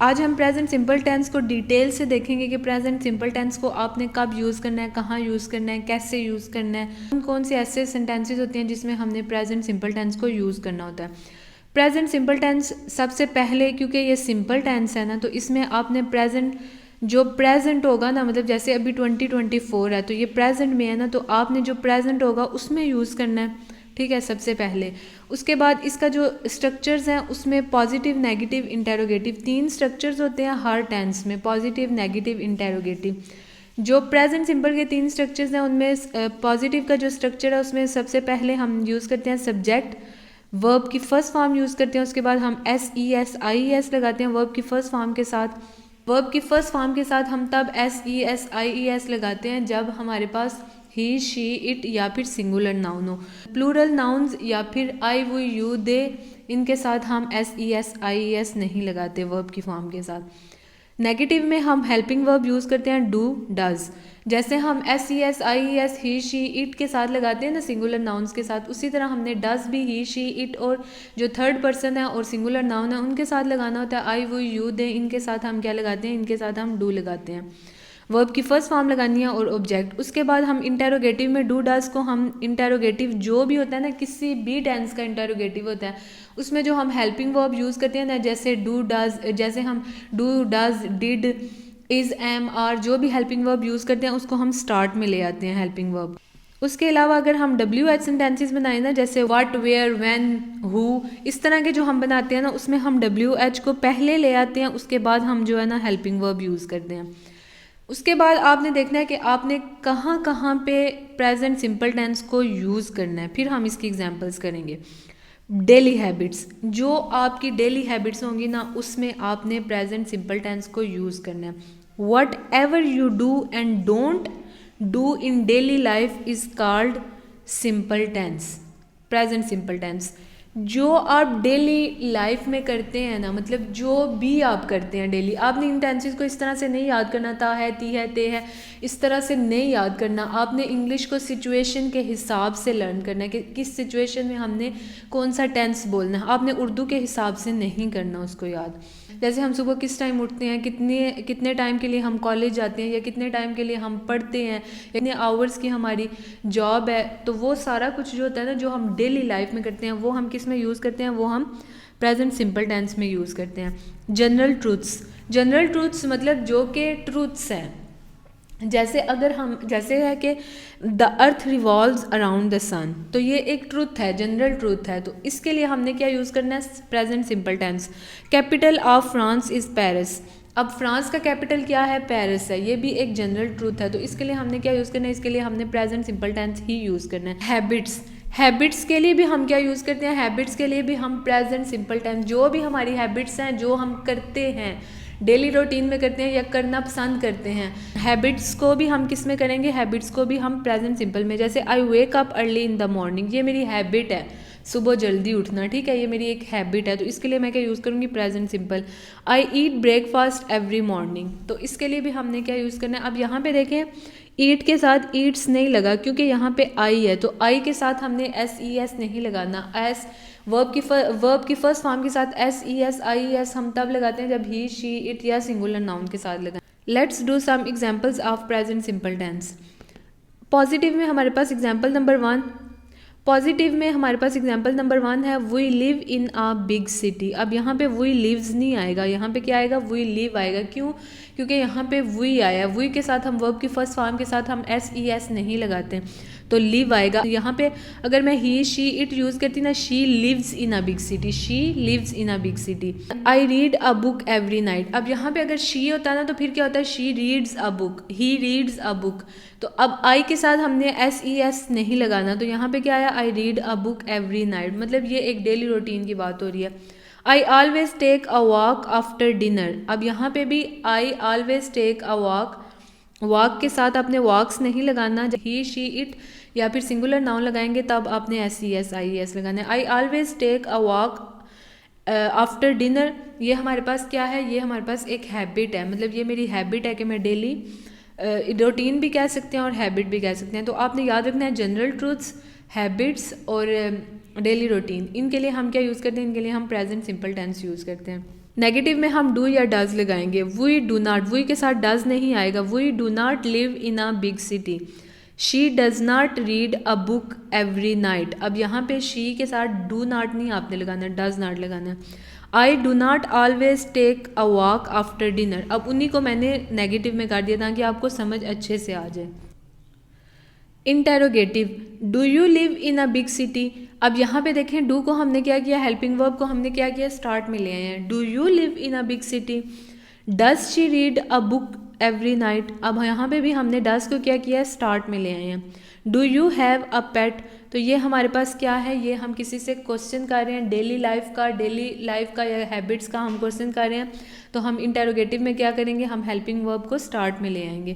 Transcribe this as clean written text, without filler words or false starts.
आज हम present simple tense को डिटेल से देखेंगे कि प्रेजेंट सिंपल टेंस को आपने कब यूज़ करना है, कहाँ यूज़ करना है, कैसे यूज़ करना है, कौन से ऐसे सेंटेंसेस होते हैं जिसमें हमने प्रेजेंट सिंपल टेंस को यूज़ करना होता है। प्रेजेंट सिंपल टेंस सबसे पहले, क्योंकि ये सिंपल टेंस है ना, तो इसमें आपने प्रेजेंट जो प्रेजेंट होगा ना, मतलब जैसे अभी 2024 है तो ये प्रेजेंट में है ना, तो आपने जो प्रेजेंट होगा उसमें यूज़ करना है, ठीक है, सबसे पहले। उसके बाद इसका जो स्ट्रक्चर्स हैं उसमें पॉजिटिव, नेगेटिव, इंटेरोगेटिव, 3 स्ट्रक्चर्स होते हैं हर टेंस में, पॉजिटिव, नेगेटिव, इंटेरोगेटिव। जो प्रेजेंट सिंपल के 3 स्ट्रक्चर्स हैं उनमें पॉजिटिव का जो स्ट्रक्चर है उसमें सबसे पहले हम यूज़ करते हैं सब्जेक्ट, वर्ब की फर्स्ट फॉर्म यूज़ करते हैं, उसके बाद हम SES लगाते हैं वर्ब की फर्स्ट फॉर्म के साथ। वर्ब की फर्स्ट फॉर्म के साथ हम तब SES लगाते हैं जब हमारे पास ही, शी, इट या फिर सिंगुलर नाउन हो। प्लूरल नाउन्स या फिर आई, वो, यू, दे, इनके साथ हम SES नहीं लगाते वर्ब की फॉर्म के साथ। नेगेटिव में हम हेल्पिंग वर्ब यूज़ करते हैं डू, डज। जैसे हम SES ही, शी, इट के साथ लगाते हैं ना सिंगुलर नाउन्स के साथ, उसी तरह हमने डज भी ही, शी, इट और जो थर्ड पर्सन है और सिंगुलर नाउन है उनके साथ लगाना होता है। आई, वो, यू, दे, इनके साथ हम क्या लगाते हैं, इनके साथ हम डू लगाते हैं। वर्ब की फर्स्ट फॉर्म लगानी है और ऑब्जेक्ट। उसके बाद हम इंटेरोगेटिव में डू, डज को हम इंटेरोगेटिव जो भी होता है ना, किसी भी टेंस का इंटेरोगेटिव होता है, उसमें जो हम हेल्पिंग वर्ब यूज़ करते हैं ना, जैसे डू, डज, जैसे हम do, does, did, is, am, are, जो भी हेल्पिंग वर्ब यूज़ करते हैं उसको हम स्टार्ट में ले आते हैं हेल्पिंग वर्ब। उसके अलावा अगर हम WH सेंटेंसेस बनाए ना, जैसे व्हाट, वेयर, व्हेन, हु, इस तरह के जो हम बनाते हैं ना, उसमें हम WH को पहले ले आते हैं, उसके बाद हम जो है ना हेल्पिंग वर्ब यूज़ करते हैं। उसके बाद आपने देखना है कि आपने कहाँ कहाँ पे प्रेजेंट सिंपल टेंस को यूज़ करना है, फिर हम इसकी एग्जांपल्स करेंगे। डेली हैबिट्स, जो आपकी डेली हैबिट्स होंगी ना, उसमें आपने प्रेजेंट सिंपल टेंस को यूज़ करना है। What you do and don't do in daily life is called simple tense, present simple tense. जो आप डेली लाइफ में करते हैं ना, मतलब जो भी आप करते हैं डेली, आपने इन टेंसेस को इस तरह से नहीं याद करना, ता है, ती है, ते है, इस तरह से नहीं याद करना। आपने इंग्लिश को सिचुएशन के हिसाब से लर्न करना है कि किस सिचुएशन में हमने कौन सा टेंस बोलना है। आपने उर्दू के हिसाब से नहीं करना उसको याद। जैसे हम सुबह किस टाइम उठते हैं, कितने टाइम के लिए हम कॉलेज जाते हैं, या कितने टाइम के लिए हम पढ़ते हैं, कितने आवर्स की हमारी जॉब है, तो वो सारा कुछ जो होता है ना, जो हम डेली लाइफ में करते हैं, वो हम किस में यूज़ करते हैं, वो हम प्रेजेंट सिंपल टेंस में यूज़ करते हैं। जनरल ट्रूथ्स, जनरल ट्रूथ्स मतलब जो कि ट्रूथ्स हैं, जैसे अगर हम, जैसे है कि the earth revolves around the sun, तो ये एक ट्रूथ है, जनरल ट्रूथ है, तो इसके लिए हमने क्या यूज़ करना है, present simple tense. Capital of France is Paris, अब फ्रांस का कैपिटल क्या है, पेरिस है, ये भी एक जनरल ट्रूथ है, तो इसके लिए हमने क्या यूज़ करना है, इसके लिए हमने प्रेजेंट सिंपल टेंस ही यूज़ करना है। हैबिट्स, हैबिट्स के लिए भी हम क्या यूज़ करते हैं, हैबिट्स के लिए भी हम प्रेजेंट सिंपल टेंस, जो भी हमारी हैबिट्स हैं, जो हम करते हैं डेली रूटीन में करते हैं या करना पसंद करते हैं, हैबिट्स को भी हम किस में करेंगे, हैबिट्स को भी हम प्रेजेंट सिंपल में। जैसे I wake up early in the morning, ये मेरी हैबिट है, सुबह जल्दी उठना, ठीक है, ये मेरी एक हैबिट है, तो इसके लिए मैं क्या यूज़ करूँगी, प्रेजेंट सिंपल। आई ईट ब्रेकफास्ट एवरी मॉर्निंग, तो इसके लिए भी हमने क्या यूज़ करना है। अब यहाँ पे देखें, ईट के साथ ईट्स नहीं लगा क्योंकि यहाँ पे आई है, तो आई के साथ हमने SES नहीं लगाना। एस वर्ब की फर्स्ट फॉर्म के साथ SES हम तब लगाते हैं जब ही, शी, इट या सिंगुलर नाउन के साथ लगाएं। Let's do some examples of present simple tense. Positive में हमारे पास एग्जांपल नंबर 1, पॉजिटिव में हमारे पास एग्जांपल नंबर 1 है, we live in a big city. अब यहाँ पे वी लिव्स नहीं आएगा, यहाँ पे क्या आएगा, वी लिव आएगा। क्यों, क्योंकि यहाँ पे वी आया, वी के साथ हम वर्ब की फर्स्ट फॉर्म के साथ हम SES नहीं लगाते, तो लिव आएगा। यहाँ पे अगर मैं ही, शी, इट यूज़ करती ना, she lives in a big city, she lives in a big city. I read a book every night, अब यहाँ पे अगर शी होता ना तो फिर क्या होता है, she reads a book, he reads a book, तो अब आई के साथ हमने SES नहीं लगाना, तो यहाँ पे क्या आया, आई read a book every night, मतलब ये एक डेली रूटीन की बात हो रही है। I always take a walk after dinner, अब यहाँ पे भी I always take a walk, walk के साथ आपने वॉक्स नहीं लगाना, ही, शी, इट या फिर सिंगुलर नाउन लगाएंगे तब आपने SES लगाना है। I always take a walk after dinner, ये हमारे पास क्या है, ये हमारे पास एक हैबिट है, मतलब ये मेरी हैबिट है कि मैं डेली, रूटीन भी कह सकते हैं और हैबिट भी कह सकते हैं। तो आपने याद रखना है जनरल ट्रूथ्स, हैबिट्स और डेली रूटीन, इनके लिए हम क्या यूज़ करते हैं, इनके लिए हम प्रेजेंट सिंपल टेंस यूज़ करते हैं। नेगेटिव में हम डू या डज लगाएंगे। वी डू नॉट, वी के साथ डज नहीं आएगा। We do not live in a big city. She does not read a book every night. अब यहाँ पे शी के साथ डू नॉट नहीं आपने लगाना है, डज नॉट लगाना है। I do not always take a walk after dinner. अब उन्हीं को मैंने नेगेटिव में कर दिया ताकि आपको समझ अच्छे से आ जाए। Interrogative, do you live in a big city. अब यहाँ पे देखें डू को हमने क्या किया, हेल्पिंग वर्ब को हमने क्या किया, स्टार्ट में ले आए हैं। Do you live in a big city. Does she read a book every night. अब यहाँ पे भी हमने डज को क्या किया, स्टार्ट में ले आए हैं। डू यू हैव अ पेट, तो ये हमारे पास क्या है, ये हम किसी से क्वेश्चन कर रहे हैं, डेली लाइफ का या हैबिट्स का हम क्वेश्चन कर रहे हैं, तो हम इंटेरोगेटिव में क्या करेंगे, हम हेल्पिंग वर्ब को स्टार्ट में ले आएंगे।